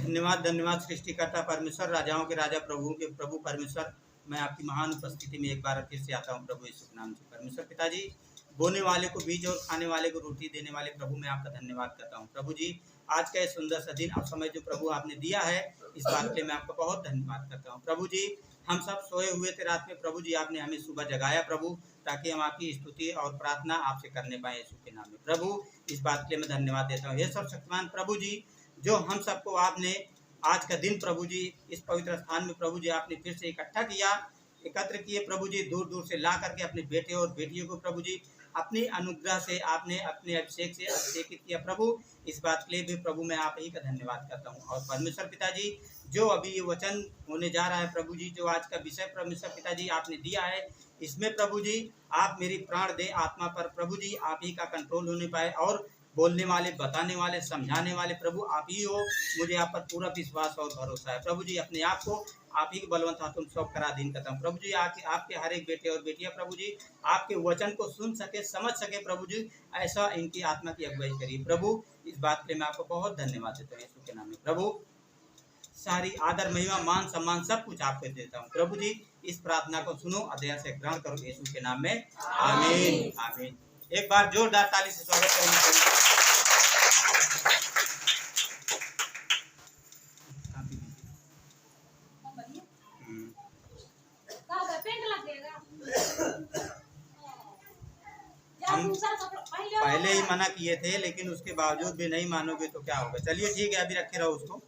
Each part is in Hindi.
धन्यवाद धन्यवाद सृष्टिकर्ता परमेश्वर, राजाओं के राजा, प्रभुओं के प्रभु परमेश्वर। मैं आपकी महान उपस्थिति में एक बार फिर से आता हूँ प्रभु यीशु के नाम से। परमेश्वर पिताजी, बोने वाले को बीज और खाने वाले को रोटी देने वाले प्रभु, मैं आपका धन्यवाद करता हूँ प्रभु जी। आज का ये सुंदर सा दिन और समय जो प्रभु आपने दिया है, इस बात के लिए मैं आपका बहुत धन्यवाद करता हूँ प्रभु जी। हम सब सोए हुए थे रात में प्रभु जी, आपने हमें सुबह जगाया प्रभु, ताकि हम आपकी स्तुति और प्रार्थना आपसे करने पाए यीशु के नाम में प्रभु। इस बात के लिए मैं धन्यवाद देता हूँ। हे सर्वशक्तिमान प्रभु जी, जो हम सबको आपने आज का दिन प्रभु जी इस पवित्र स्थान में प्रभु जी आपने फिर से इकट्ठा किया, एकत्र किए प्रभु जी, दूर दूर से ला करके अपने बेटे और बेटियों को प्रभु जी अपनी अनुग्रह से आपने अपने अभिषेक से अभिषेकित किया प्रभु। इस बात के लिए भी प्रभु मैं आप ही का धन्यवाद करता हूँ। और परमेश्वर पिताजी, जो अभी ये वचन होने जा रहा है प्रभु जी, जो आज का विषय परमेश्वर पिताजी आपने दिया है, इसमें प्रभु जी आप मेरी प्राण दे आत्मा पर प्रभु जी आप ही का कंट्रोल होने पाए, और बोलने वाले, बताने वाले, समझाने वाले प्रभु आप ही हो। मुझे आप पर पूरा विश्वास और भरोसा है प्रभु जी। अपने आप को आप ही के बलवंत हाथों में सौंप कर अधीन करता हूँ प्रभु जी। आपके हर एक बेटे और बेटियां प्रभु जी आपके वचन को सुन सके, समझ सके प्रभु जी, ऐसा इनकी आत्मा की अगुवाई करिए प्रभु। इस बात के लिए मैं आपको बहुत धन्यवाद देता हूँ यीशु के नाम में प्रभु। सारी आदर, महिमा, मान, सम्मान सब कुछ आपको देता हूँ प्रभु जी। इस प्रार्थना को सुनो, अदया से ग्रहण करो यीशु के नाम में, आमीन आमीन। एक बार जोरदार ताली से स्वागत करेंगे। हम पहले ही मना किए थे, लेकिन उसके बावजूद भी नहीं मानोगे तो क्या होगा। चलिए ठीक है, अभी रखे रहो उसको।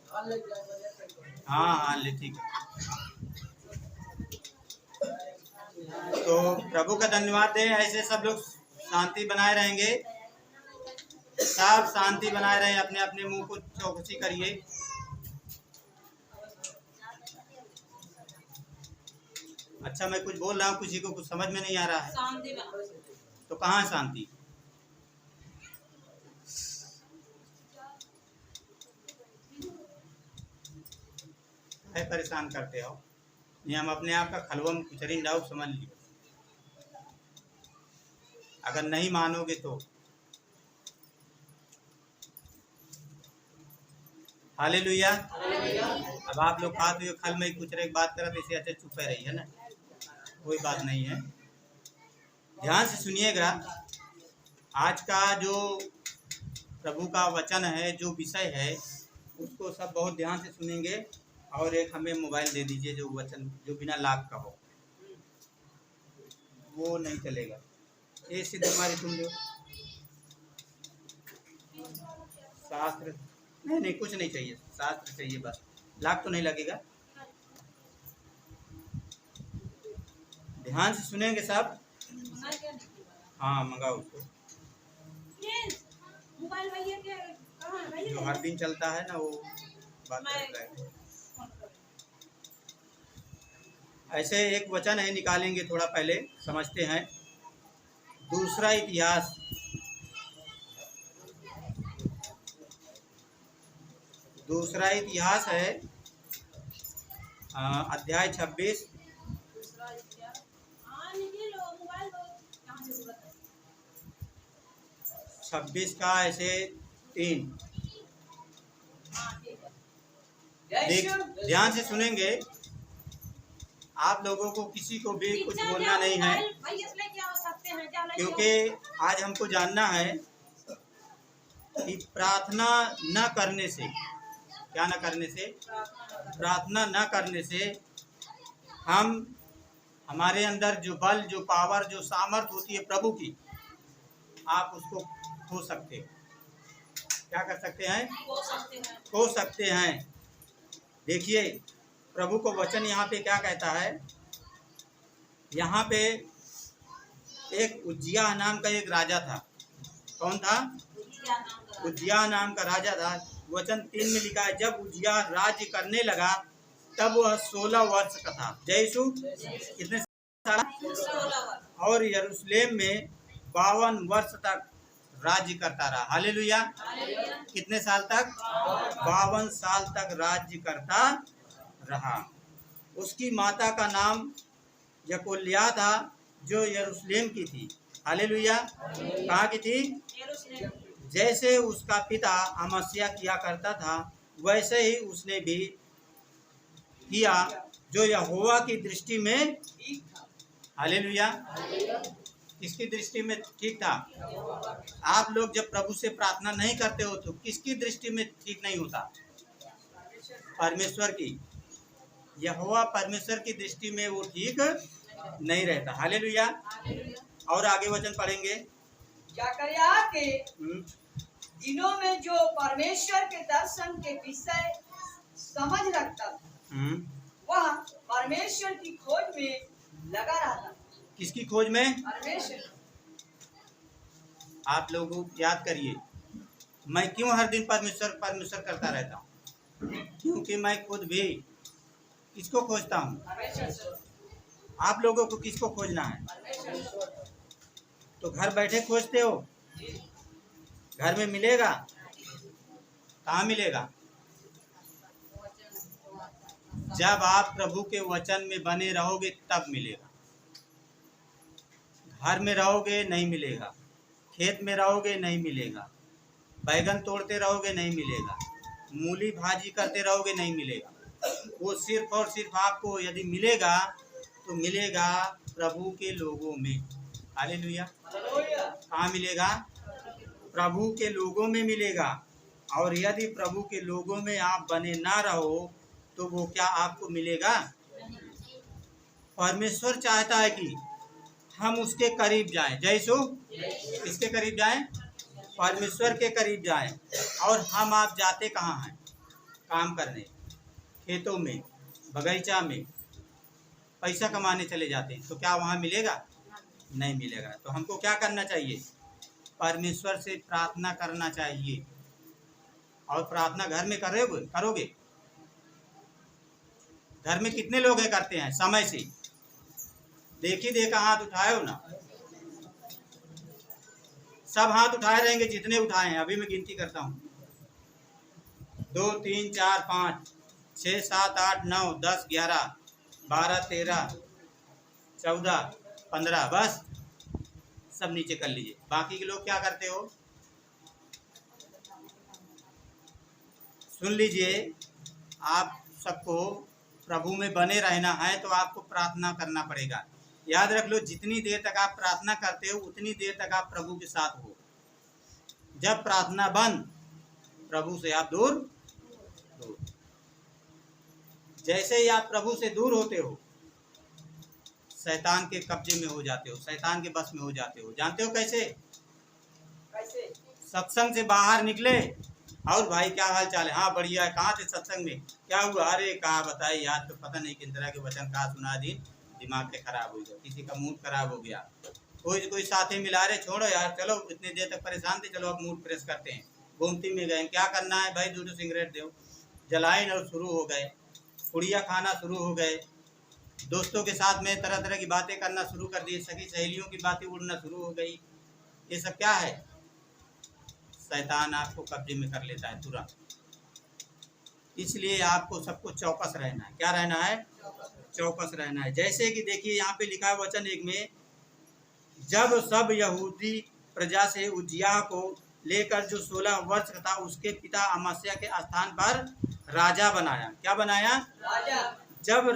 हाँ हाँ ले, ठीक है। तो प्रभु का धन्यवाद दें। ऐसे सब लोग शांति बनाए रहेंगे, सब शांति बनाए रहे, अपने अपने मुंह को चौकसी करिए। अच्छा, मैं कुछ बोल रहा हूँ, किसी को कुछ समझ में नहीं आ रहा है तो कहाँ है शांति? है परेशान करते हो, ये हम अपने आप का खलवम कुचरिन डाउ समझ लियो। अगर नहीं मानोगे तो हालेलुया। अब आप लोग खाते हुए खल में कुछ एक बात करते, इसे अच्छे चुपे रही है ना, कोई बात नहीं है। ध्यान से सुनिएगा, आज का जो प्रभु का वचन है, जो विषय है, उसको सब बहुत ध्यान से सुनेंगे। और एक हमें मोबाइल दे दीजिए जो वचन जो बिना लाभ का हो, वो नहीं चलेगा। ये सिद्ध हमारी सुन लो। शास्त्र नहीं कुछ नहीं चाहिए, शास्त्र चाहिए बस, लाभ तो नहीं लगेगा। ध्यान से सुनेंगे सब। हाँ मंगाओ उसको, जो हर दिन चलता है ना, वो बात करता है। ऐसे एक वचन है, निकालेंगे थोड़ा, पहले समझते हैं। दूसरा इतिहास, दूसरा इतिहास है अध्याय 26, 26 का ऐसे 3। ध्यान से सुनेंगे, आप लोगों को किसी को भी कुछ बोलना नहीं है, क्योंकि आज हमको जानना है कि प्रार्थना न करने से, क्या न करने से, प्रार्थना न करने से हम, हमारे अंदर जो बल, जो पावर, जो सामर्थ होती है प्रभु की, आप उसको खो सकते हैं। क्या कर सकते हैं? खो सकते हैं। देखिए प्रभु को वचन यहाँ पे क्या कहता है। यहाँ पे एक उज्जिया नाम का एक राजा था। कौन था? उज्जिया नाम का राजा था। वचन 3 में लिखा है, जब उज्जिया राज्य करने लगा तब वह 16 वर्ष का था। जय यीशु। कितने साल? और यरूशलेम में 52 वर्ष तक राज्य करता रहा। हालेलुया। कितने साल तक? 52 साल तक राज्य करता रहा। उसकी माता का नाम यकोल्या था, जो यरूशलेम की थी। हालेलुया। कहाँ की थी? जैसे उसका पिता अमस्या किया करता था, वैसे ही उसने भी किया जो यहोवा की दृष्टि में ठीक था। हालेलुया, किसकी दृष्टि में ठीक था? आप लोग जब प्रभु से प्रार्थना नहीं करते हो तो किसकी दृष्टि में ठीक नहीं होता? परमेश्वर की। यहोवा परमेश्वर की दृष्टि में वो ठीक नहीं रहता। हालेलुया। और आगे वचन पढ़ेंगे। जकरिया के दिनों में जो परमेश्वर के दर्शन के विषय समझ रखता था, वह परमेश्वर की खोज में लगा रहता। किसकी खोज में? परमेश्वर। आप लोगों याद करिए, मैं क्यों हर दिन परमेश्वर परमेश्वर करता रहता हूँ? क्योंकि मैं खुद भी किसको खोजता हूँ? आप लोगों को किसको खोजना है? तो घर बैठे खोजते हो, घर में मिलेगा? कहाँ मिलेगा? जब आप प्रभु के वचन में बने रहोगे तब मिलेगा। घर में रहोगे नहीं मिलेगा, खेत में रहोगे नहीं मिलेगा, बैगन तोड़ते रहोगे नहीं मिलेगा, मूली भाजी करते रहोगे नहीं मिलेगा। वो सिर्फ और सिर्फ आपको यदि मिलेगा तो मिलेगा प्रभु के लोगों में। हालेलुया। कहाँ मिलेगा? प्रभु के लोगों में मिलेगा। और यदि प्रभु के लोगों में आप बने ना रहो तो वो क्या आपको मिलेगा? परमेश्वर चाहता है कि हम उसके करीब जाएं। जैसो किसके करीब जाएं? परमेश्वर के करीब जाएं। और हम आप जाते कहाँ हैं? काम करने, खेतों में, बगीचा में, पैसा कमाने चले जाते हैं। तो क्या वहाँ मिलेगा? नहीं मिलेगा। तो हमको क्या करना चाहिए? परमेश्वर से प्रार्थना करना चाहिए। और प्रार्थना घर में करोगे? घर में कितने लोग हैं करते हैं समय से? देखी देखा हाथ उठाए हो ना? सब हाथ उठाए रहेंगे जितने उठाए हैं। अभी मैं गिनती करता हूँ। 2 3 4 5 6 7 8 9 10 11 12 13 14 15 बस सब नीचे कर लीजिए। बाकी के लोग क्या करते हो? सुन लीजिए, आप सबको प्रभु में बने रहना है तो आपको प्रार्थना करना पड़ेगा। याद रख लो, जितनी देर तक आप प्रार्थना करते हो उतनी देर तक आप प्रभु के साथ हो। जब प्रार्थना बंद, प्रभु से आप दूर। जैसे ही आप प्रभु से दूर होते हो, शैतान के कब्जे में हो जाते हो, शैतान के बस में हो जाते हो। जानते हो कैसे? सत्संग से बाहर निकले और भाई क्या हाल चाल है? हाँ बढ़िया है। कहाँ थे सत्संग में? क्या हुआ? अरे कहा बताए यार, तो पता नहीं किस तरह के वचन कहा सुना दी, दिमाग के खराब हो गया, किसी का मूड खराब हो गया, कोई साथी मिला रहे, छोड़ो यार, चलो इतनी देर तक परेशान थे, चलो अब मूड फ्रेश करते हैं। घूमती में गए, क्या करना है भाई? 2 सिगरेट दो, जलाइन और शुरू हो गए, पुड़िया खाना शुरू हो गए, दोस्तों के साथ में तरह तरह की बातें करना शुरू कर दी, सखी सहेलियों की बातें उड़ना शुरू हो गई। ये सब क्या है? शैतान आपको कब्जे में कर लेता है तुरंत। इसलिए आपको सबको चौकस रहना है। क्या रहना है? चौकस रहना है। जैसे कि देखिए यहाँ पे लिखा है वचन 1 में, जब सब यहूदी प्रजा से उज्जियाह को लेकर जो 16 वर्ष का था उसके पिता अमस्या के स्थान पर राजा बनाया। क्या बनाया? राजा। जब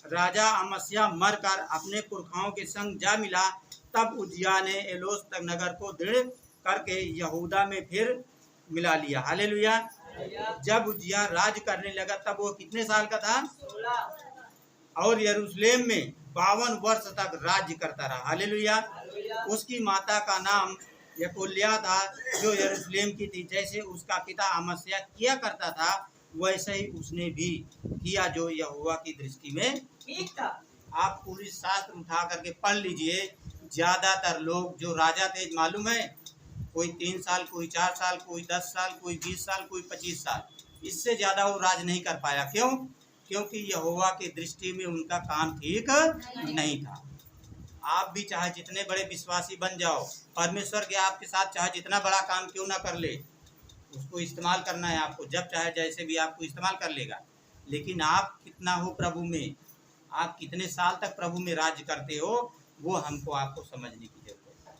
राजा अमस्या मरकर अपने पुरखाओं के संग जा मिला, तब उज्जियाह ने एलोस तक नगर को दृढ़ करके यहूदा में फिर मिला लिया। हालेलुया। जब उज्जियाह राज करने लगा तब वो कितने साल का था? 16। और यरूशलेम में 52 वर्ष तक राज्य करता रहा। हालेलुया। उसकी माता का नाम यकोल्या था जो यरूशलेम की थी। जैसे उसका पिता अमस्या किया करता था वैसे ही उसने भी किया जो यहोवा की दृष्टि में ठीक था। आप पूरी शास्त्र उठा करके पढ़ लीजिए। ज्यादातर लोग जो राजा थे मालूम है, कोई 3 साल, कोई 4 साल, कोई 10 साल, कोई 20 साल, कोई 25 साल, इससे ज्यादा वो राज नहीं कर पाया। क्यों? क्योंकि यहोवा की दृष्टि में उनका काम ठीक नहीं था। आप भी चाहे जितने बड़े विश्वासी बन जाओ, परमेश्वर के आपके साथ चाहे जितना बड़ा काम क्यों ना कर ले, उसको इस्तेमाल करना है आपको। जब चाहे जैसे भी आपको इस्तेमाल कर लेगा। लेकिन आप कितना हो प्रभु में, आप कितने साल तक प्रभु में राज्य करते हो, वो हमको आपको समझने की जरूरत है।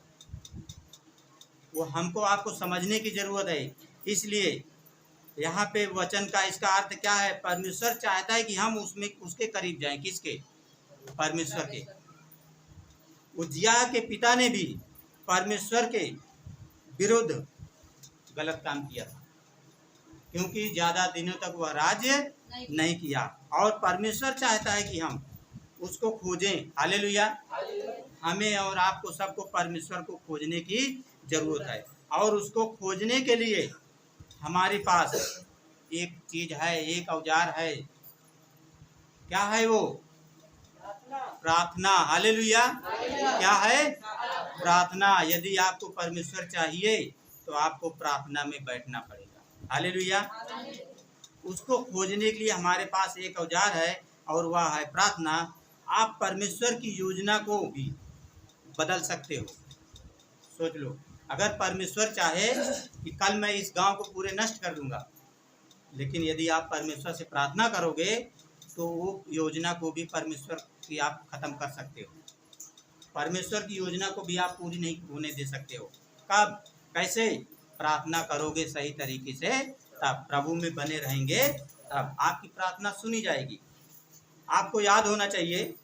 वो हमको आपको समझने की जरूरत है। इसलिए यहाँ पे वचन का इसका अर्थ क्या है? परमेश्वर चाहता है कि हम उसमें उसके करीब जाएं। किसके? परमेश्वर के। उज्जियाह के पिता ने भी परमेश्वर के विरुद्ध गलत काम किया था, क्योंकि ज्यादा दिनों तक वह राज्य नहीं किया। और परमेश्वर चाहता है कि हम उसको खोजें। हालेलुया। हमें और आपको सबको परमेश्वर को खोजने की जरूरत है, और उसको खोजने के लिए हमारे पास एक चीज है, एक औजार है। क्या है वो? प्रार्थना। हालेलुया। क्या है? प्रार्थना। यदि आपको परमेश्वर चाहिए तो आपको प्रार्थना में बैठना पड़ेगा। हालेलुया। उसको खोजने के लिए हमारे पास एक औजार है, और वह है प्रार्थना। आप परमेश्वर की योजना को भी बदल सकते हो। सोच लो, अगर परमेश्वर चाहे कि कल मैं इस गांव को पूरे नष्ट कर दूंगा, लेकिन यदि आप परमेश्वर से प्रार्थना करोगे तो वो योजना को भी परमेश्वर की आप खत्म कर सकते हो। परमेश्वर की योजना को भी आप पूरी नहीं होने दे सकते हो। कब? कैसे? प्रार्थना करोगे सही तरीके से, तब प्रभु में बने रहेंगे, तब आपकी प्रार्थना सुनी जाएगी। आपको याद होना चाहिए।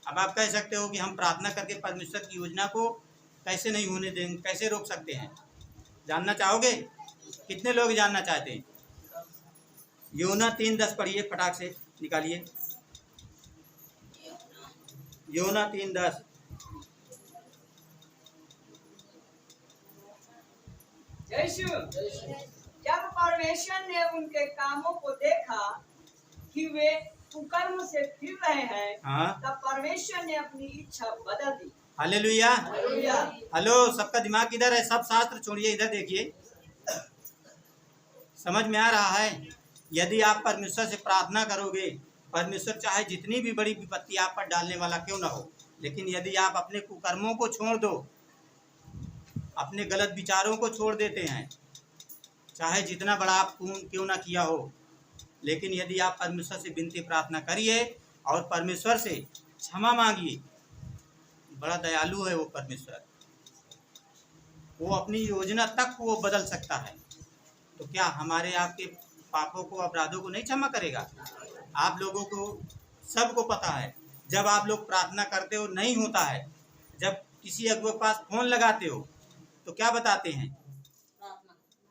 अब आप कह सकते हो कि हम प्रार्थना करके परमेश्वर की योजना को कैसे नहीं होने देंगे, कैसे रोक सकते हैं? जानना चाहोगे? कितने लोग जानना चाहते हैं? योना 3:10 पढ़िए, फटाक से निकालिए। योना 3:10। जब परमेश्वर ने उनके कामों को देखा कि वे कुकर्म से फिर रहे हैं, हाँ, तब परमेश्वर ने अपनी इच्छा बदल दी। हालेलुया। हालेलुया। हेलो, सबका दिमाग किधर है? सब शास्त्र छोड़िए, इधर देखिए। समझ में आ रहा है? यदि आप परमेश्वर से प्रार्थना करोगे, परमेश्वर चाहे जितनी भी बड़ी विपत्ति आप पर डालने वाला क्यों ना हो, लेकिन यदि आप अपने कुकर्मों को छोड़ दो, अपने गलत विचारों को छोड़ देते हैं, चाहे जितना बड़ा आप क्यों ना किया हो, लेकिन यदि आप परमेश्वर से विनती प्रार्थना करिए और परमेश्वर से क्षमा मांगिए। बड़ा दयालु है वो परमेश्वर, वो अपनी योजना तक वो बदल सकता है। तो क्या हमारे आपके पापों को, अपराधों को नहीं क्षमा करेगा? आप लोगों को सबको पता है, जब आप लोग प्रार्थना करते हो नहीं होता है, जब किसी अगुआ के पास फोन लगाते हो तो क्या बताते हैं?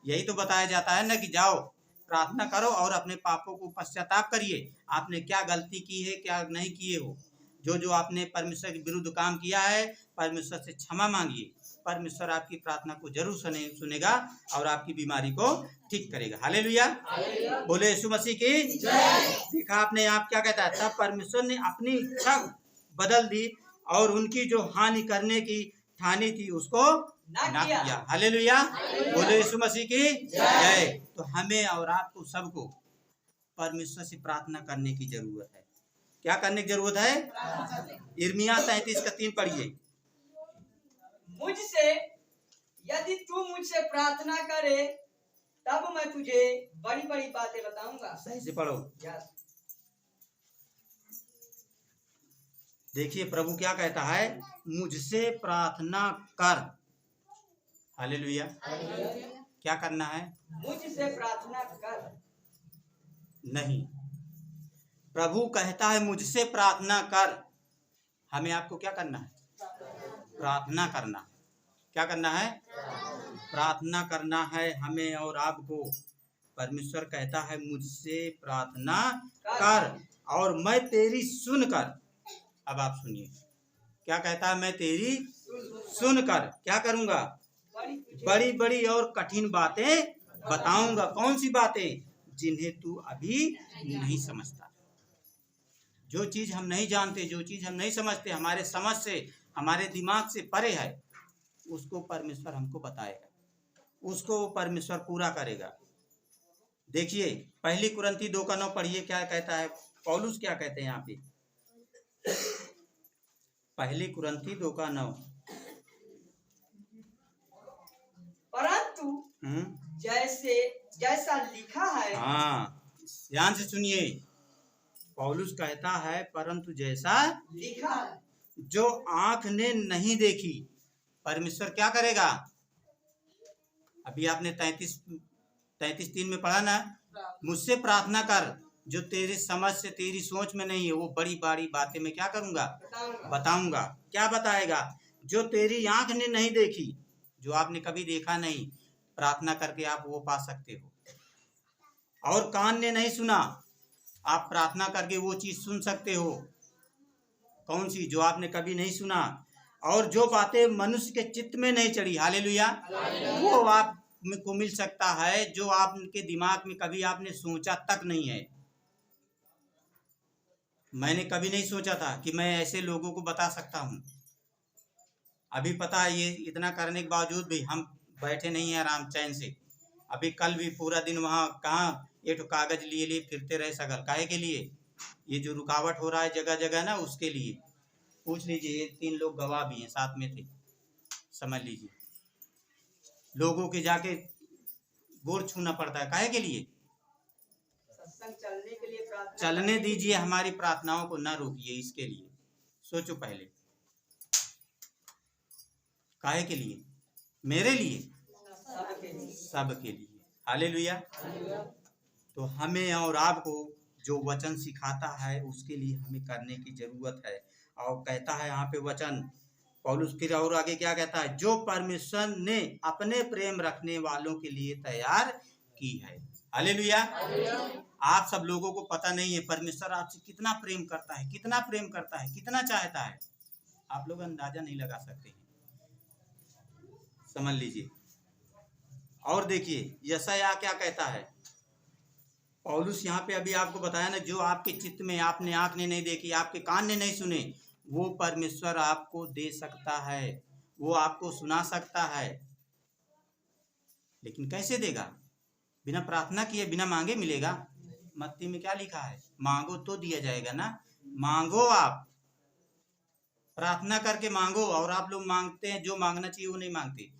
यही तो बताया जाता है ना कि जाओ प्रार्थना करो और अपने पापों को पश्चाताप करिए। आपने क्या गलती की है, क्या नहीं किए हो, जो आपने परमेश्वर के विरुद्ध काम किया है, परमेश्वर से क्षमा मांगिए। परमेश्वर आपकी प्रार्थना को जरूर सुनेगा और आपकी बीमारी को ठीक करेगा। हालेलुया। बोले यीशु मसीह की जय। देखा आपने, आप क्या कहता है? तब परमेश्वर ने अपनी इच्छा बदल दी और उनकी जो हानि करने की ठानी थी उसको ना किया। हालेलुया। बोले यीशु मसीह की जय। तो हमें और आपको सबको परमेश्वर से प्रार्थना करने की जरूरत है। क्या करने की जरूरत है? यिर्मयाह 33:3 पढ़िए। मुझसे, यदि तू मुझसे प्रार्थना करे तब मैं तुझे बड़ी बड़ी बातें बताऊंगा। सही से पढ़ो। देखिए प्रभु क्या कहता है, मुझसे प्रार्थना कर। हालेलुया। क्या करना है? मुझसे प्रार्थना कर। नहीं, प्रभु कहता है मुझसे प्रार्थना कर। हमें आपको क्या करना है? प्रार्थना करना। क्या करना है? प्रार्थना करना है हमें और आपको। परमेश्वर कहता है मुझसे प्रार्थना कर और मैं तेरी सुनकर। अब आप सुनिए, क्या कहता है? मैं तेरी सुनकर क्या करूंगा? बड़ी बड़ी और कठिन बातें बताऊंगा। कौन सी बातें? जिन्हें तू अभी नहीं समझता। जो चीज हम नहीं जानते, जो चीज हम नहीं समझते, हमारे समझ से, हमारे दिमाग से परे है, उसको परमेश्वर हमको बताएगा, उसको परमेश्वर पूरा करेगा। देखिए 1 कुरिन्थी 2:9 पढ़िए, क्या कहता है पौलुस? क्या कहते हैं यहाँ पे? 1 कुरिन्थी 2:9। परंतु जैसा लिखा है। हाँ, ध्यान से सुनिए। पौलुस कहता है परंतु जैसा लिखा है, जो आंख ने नहीं देखी, परमेश्वर क्या करेगा? अभी आपने 33:3 में पढ़ा ना, मुझसे प्रार्थना कर जो तेरी समझ से तेरी सोच में नहीं है, वो बड़ी बड़ी बातें मैं क्या करूंगा, बताऊंगा। क्या बताएगा? जो तेरी आंख ने नहीं देखी, जो आपने कभी देखा नहीं, प्रार्थना करके आप वो पा सकते हो। और कान ने नहीं सुना, आप प्रार्थना करके वो चीज सुन सकते हो। कौन सी? जो आपने कभी नहीं सुना। और जो बातें मनुष्य के चित्त में नहीं चढ़ी, हालेलुया, वो आपको मिल सकता है, जो आपके दिमाग में कभी आपने सोचा तक नहीं है। मैंने कभी नहीं सोचा था कि मैं ऐसे लोगों को बता सकता हूँ। अभी पता है, ये इतना करने के बावजूद भी हम बैठे नहीं हैं आराम चैन से। अभी कल भी पूरा दिन वहाँ कहाँ एक कागज लिए लिए फिरते रहे सगल, काहे के लिए? ये जो रुकावट हो रहा है जगह जगह ना, उसके लिए। पूछ लीजिए, ये 3 लोग गवाह भी हैं, साथ में थे, समझ लीजिए। लोगों के जाके गोड़ छूना पड़ता है, काहे के लिए? चलने के लिए प्रार्थना, चलने दीजिए, हमारी प्रार्थनाओं को ना रोकिए, इसके लिए सोचो पहले। काहे के लिए? मेरे लिए, सबके लिए, हालेलुया। तो हमें और आपको जो वचन सिखाता है उसके लिए हमें करने की जरूरत है। और कहता है यहाँ पे वचन पौलुस, फिर और आगे क्या कहता है? जो परमेश्वर ने अपने प्रेम रखने वालों के लिए तैयार की है, हालेलुया। आप सब लोगों को पता नहीं है परमेश्वर आपसे कितना प्रेम करता है, कितना प्रेम करता है, कितना चाहता है, आप लोग अंदाजा नहीं लगा सकते हैं, समझ लीजिए। और देखिए यशायाह क्या कहता है, पौलुस यहाँ पे अभी आपको बताया ना, जो आपके चित्त में आपने आंख ने नहीं देखी, आपके कान ने नहीं सुने, वो परमेश्वर आपको दे सकता है, वो आपको सुना सकता है। लेकिन कैसे देगा? बिना प्रार्थना किए, बिना मांगे मिलेगा? मत्ती में क्या लिखा है? मांगो तो दिया जाएगा ना। मांगो, आप प्रार्थना करके मांगो। और आप लोग मांगते हैं, जो मांगना चाहिए वो नहीं मांगते।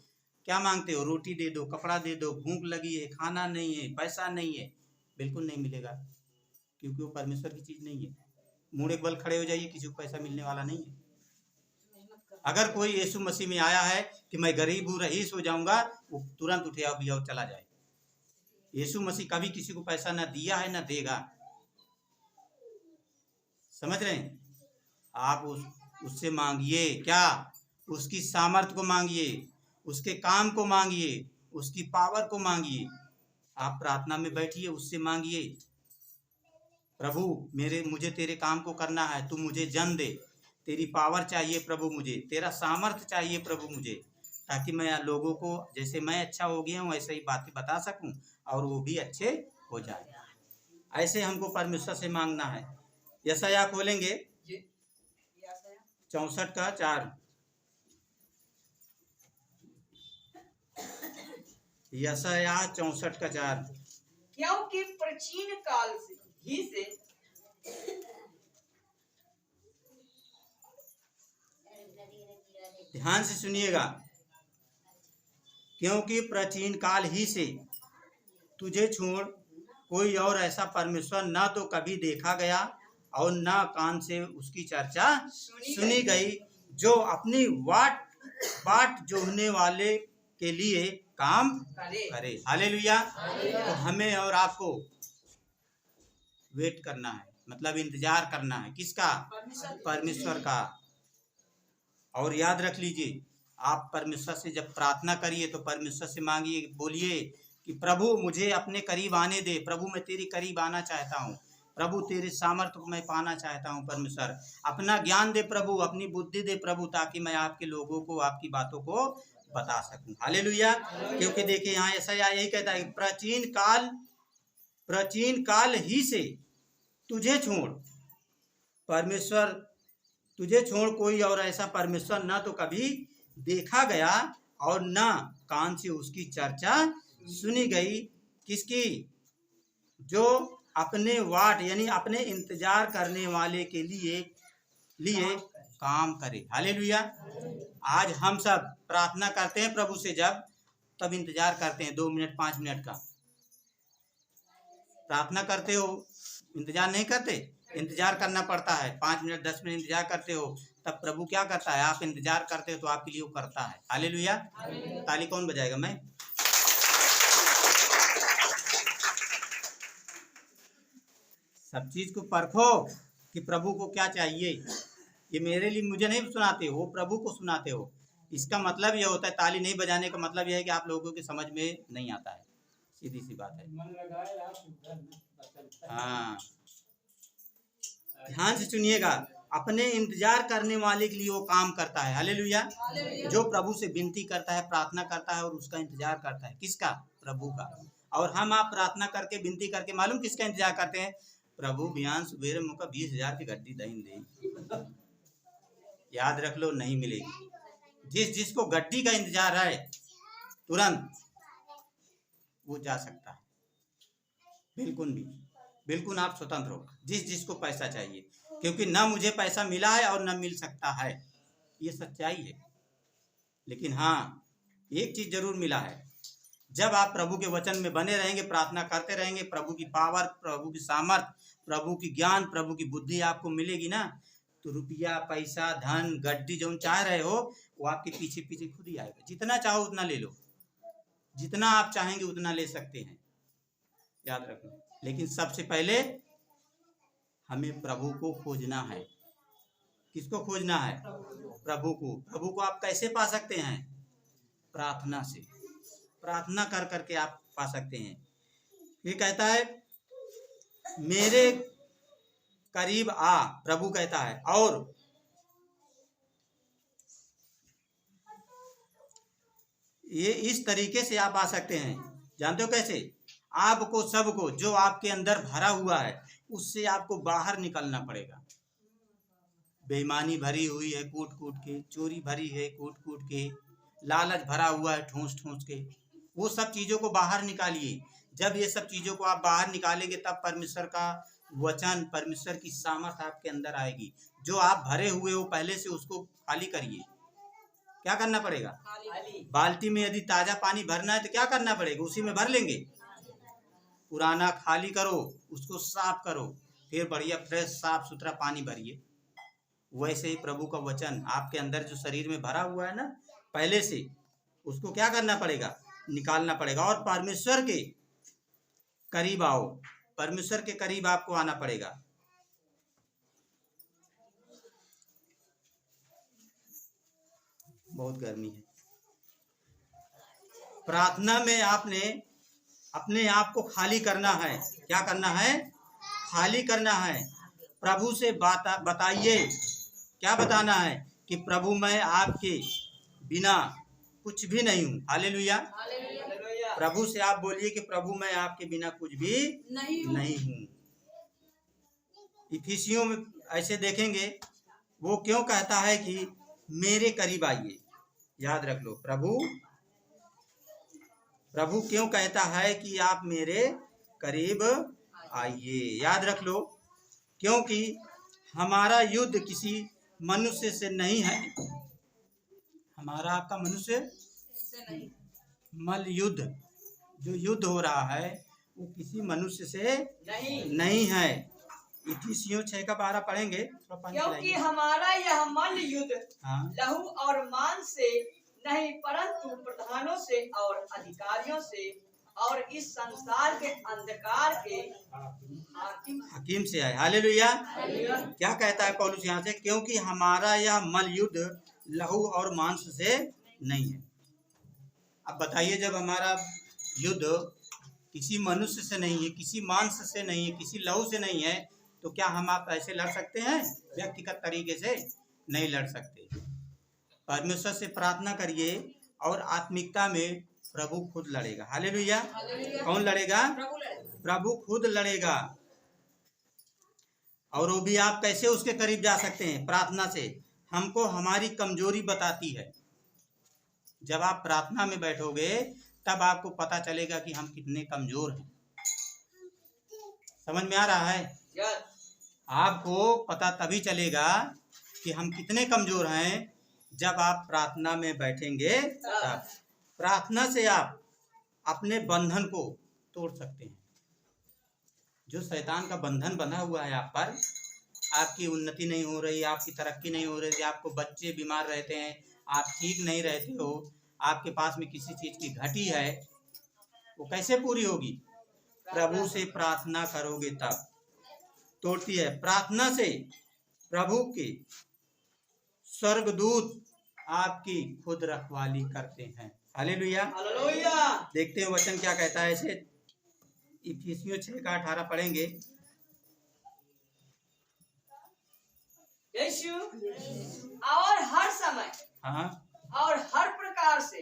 क्या मांगते हो? रोटी दे दो, कपड़ा दे दो, भूख लगी है, खाना नहीं है, पैसा नहीं है, बिल्कुल नहीं मिलेगा, क्योंकि वो परमेश्वर की चीज नहीं है। मुंह एक बल खड़े हो जाइए, किसी को पैसा मिलने वाला नहीं है। अगर कोई यीशु मसीह में आया है कि मैं गरीब हूँ, रईस हो जाऊंगा, वो तुरंत उठे आओ भैया और चला जाए। यीशु मसीह कभी किसी को पैसा ना दिया है ना देगा, समझ रहे हैं? आप उससे मांगिए, क्या? उसकी सामर्थ को मांगिए, उसके काम को मांगिए, उसकी पावर को मांगिए। आप प्रार्थना में बैठिए, उससे मांगिए, प्रभु मुझे तेरे काम को करना है, तू मुझे जन दे, तेरी पावर चाहिए प्रभु, मुझे तेरा सामर्थ चाहिए प्रभु मुझे, ताकि मैं लोगों को, जैसे मैं अच्छा हो गया हूँ ऐसे ही बातें बता सकूं और वो भी अच्छे हो जाए। ऐसे हमको परमेश्वर से मांगना है। यशायाह खोलेंगे 64:4। यशायाह 64:4। क्योंकि प्राचीन काल से ही से ध्यान से सुनिएगा, क्योंकि प्राचीन काल ही से तुझे छोड़ कोई और ऐसा परमेश्वर ना तो कभी देखा गया और ना कान से उसकी चर्चा सुनी गई, जो अपनी बाट जोहने वाले के लिए काम करे। हालेलुया। तो हमें और आपको वेट करना है, मतलब इंतजार करना है, किसका? परमेश्वर का। और याद रख लीजिए, आप परमेश्वर से जब प्रार्थना करिए तो परमेश्वर से मांगिए, बोलिए कि प्रभु मुझे अपने करीब आने दे, प्रभु मैं तेरे करीब आना चाहता हूँ, प्रभु तेरे सामर्थ्य को मैं पाना चाहता हूँ। परमेश्वर अपना ज्ञान दे प्रभु, अपनी बुद्धि दे प्रभु, ताकि मैं आपके लोगों को आपकी बातों को बता सकूं। हालेलुया। क्योंकि देखिए यहाँ ऐसा यही कहता है, प्राचीन काल ही से तुझे छोड़ परमेश्वर, तुझे छोड़ कोई और ऐसा परमेश्वर ना तो कभी देखा गया और ना कान से उसकी चर्चा सुनी गई। किसकी? जो अपने वाट यानी अपने इंतजार करने वाले के लिए काम करे। हालेलुया। आज हम सब प्रार्थना करते हैं प्रभु से, जब तब इंतजार करते हैं 2 मिनट 5 मिनट का। प्रार्थना करते हो, इंतजार नहीं करते? इंतजार करना पड़ता है, 5 मिनट 10 मिनट इंतजार करते हो, तब प्रभु क्या करता है? आप इंतजार करते हो तो आपके लिए वो करता है। हालेलुया। ताली कौन बजाएगा? मैं। सब चीज को परखो कि प्रभु को क्या चाहिए। ये मेरे लिए मुझे नहीं सुनाते हो, प्रभु को सुनाते हो। इसका मतलब यह होता है, ताली नहीं बजाने का मतलब यह है कि आप लोगों की समझ में नहीं आता है, सीधी सी बात है। हाँ, ध्यान से सुनिएगा। अपने इंतजार करने वाले के लिए वो काम करता है। हालेलुया। जो प्रभु से विनती करता है, प्रार्थना करता है और उसका इंतजार करता है, किसका? प्रभु का। और हम आप प्रार्थना करके विनती करके मालूम किसका इंतजार करते हैं? प्रभु बिहान सुबेरे मुका 20,000 की गड्डी दही दे। याद रख लो, नहीं मिलेगी। जिसको गड्डी का इंतजार है तुरंत वो जा सकता है। बिल्कुल आप स्वतंत्र हो। जिसको पैसा चाहिए, क्योंकि ना मुझे पैसा मिला है और ना मिल सकता है, ये सच्चाई है। लेकिन हाँ, एक चीज जरूर मिला है, जब आप प्रभु के वचन में बने रहेंगे, प्रार्थना करते रहेंगे, प्रभु की पावर, प्रभु की सामर्थ, प्रभु की ज्ञान, प्रभु की बुद्धि आपको मिलेगी ना, तो रुपया, पैसा, धन, गड्डी जो चाह रहे हो वो आपके पीछे पीछे खुद ही आएगा। जितना चाहो उतना ले लो, जितना आप चाहेंगे उतना ले सकते हैं, याद रखना। लेकिन सबसे पहले हमें प्रभु को खोजना है। किसको खोजना है? प्रभु को। प्रभु को आप कैसे पा सकते हैं? प्रार्थना से। प्रार्थना कर करके आप पा सकते हैं। ये कहता है मेरे करीब आ, प्रभु कहता है। और ये इस तरीके से आप आ सकते हैं। जानते हो कैसे? आपको सबको जो आपके अंदर भरा हुआ है उससे आपको बाहर निकलना पड़ेगा। बेईमानी भरी हुई है कूट कूट के, चोरी भरी है कूट कूट के, लालच भरा हुआ है ठूस ठूस के, वो सब चीजों को बाहर निकालिए। जब ये सब चीजों को आप बाहर निकालेंगे तब परमेश्वर का वचन, परमेश्वर की सामर्थ आपके अंदर आएगी। जो आप भरे हुए हो पहले से उसको खाली करिए। क्या करना पड़ेगा? बाल्टी में यदि ताजा पानी भरना है तो क्या करना पड़ेगा? उसी में भर लेंगे। पुराना खाली करो, उसको साफ करो, फिर बढ़िया फ्रेश साफ सुथरा पानी भरिए। वैसे ही प्रभु का वचन आपके अंदर जो शरीर में भरा हुआ है ना पहले से, उसको क्या करना पड़ेगा? निकालना पड़ेगा। और परमेश्वर के करीब आओ, परमेश्वर के करीब आपको आना पड़ेगा। बहुत गर्मी है। प्रार्थना में आपने अपने आप को खाली करना है। क्या करना है? खाली करना है। प्रभु से बताइए। क्या बताना है? कि प्रभु मैं आपके बिना कुछ भी नहीं हूँ। हालेलुया। प्रभु से आप बोलिए कि प्रभु मैं आपके बिना कुछ भी नहीं हूँ। इफिसियों में ऐसे देखेंगे, वो क्यों कहता है कि मेरे करीब आइए। याद रख लो, प्रभु क्यों कहता है कि आप मेरे करीब आइए। याद रख लो, क्योंकि हमारा युद्ध किसी मनुष्य से नहीं है। हमारा आपका मनुष्य से नहीं, मल युद्ध जो युद्ध हो रहा है वो किसी मनुष्य से नहीं है। इफिसियों 6:12 पढ़ेंगे। क्योंकि हमारा यह मल युद्ध लहू और मांस से नहीं, परंतु प्रधानों से और अधिकारियों से और इस संसार के अंधकार के हाकिम से है। हालेलुया। क्या कहता है पौलुस यहाँ से? क्योंकि हमारा यह मल युद्ध लहू और मांस से नहीं है। अब बताइए, जब हमारा युद्ध किसी मनुष्य से नहीं है, किसी मांस से नहीं है, किसी लहू से नहीं है, तो क्या हम आप ऐसे लड़ सकते हैं? व्यक्तिगत तरीके से नहीं लड़ सकते। परमेश्वर से प्रार्थना करिए और आत्मिकता में प्रभु खुद लड़ेगा। हालेलुया। कौन लड़ेगा? प्रभु खुद लड़ेगा। और वो भी आप कैसे उसके करीब जा सकते हैं? प्रार्थना से। हमको हमारी कमजोरी बताती है। जब आप प्रार्थना में बैठोगे तब आपको पता चलेगा कि हम कितने कमजोर हैं। समझ में आ रहा है? आपको पता तभी चलेगा कि हम कितने कमजोर हैं जब आप प्रार्थना में बैठेंगे। तब प्रार्थना से आप अपने बंधन को तोड़ सकते हैं। जो शैतान का बंधन बना हुआ है आप पर, आपकी उन्नति नहीं हो रही, आपकी तरक्की नहीं हो रही, आपको बच्चे बीमार रहते हैं, आप ठीक नहीं रहते हो, आपके पास में किसी चीज की घटी है, वो कैसे पूरी होगी? प्रभु से प्रार्थना करोगे तब। तोड़ती है। प्रार्थना से प्रभु के स्वर्गदूत आपकी खुद रखवाली करते हैं। हालेलुया। हालेलुया। देखते हैं वचन क्या कहता है। इसे इफिसियों 6:18 पढ़ेंगे। यीशु और हर समय हाँ और हर प्रकार से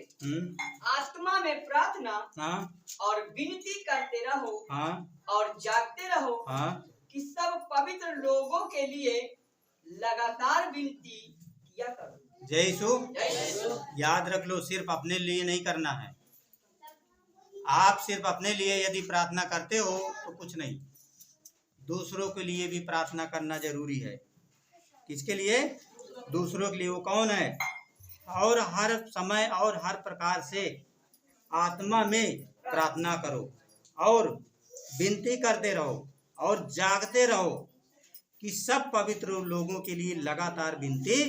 आत्मा में प्रार्थना हाँ और विनती करते रहो हाँ और जागते रहो हाँ कि सब पवित्र लोगों के लिए लगातार विनती किया करो। जय यीशु। जय यीशु। याद रख लो, सिर्फ अपने लिए नहीं करना है। आप सिर्फ अपने लिए यदि प्रार्थना करते हो तो कुछ नहीं, दूसरों के लिए भी प्रार्थना करना जरूरी है। किसके लिए? दूसरों के लिए। वो कौन है? और हर समय और हर प्रकार से आत्मा में प्रार्थना करो और विनती करते रहो और जागते रहो कि सब पवित्र लोगों के लिए लगातार विनती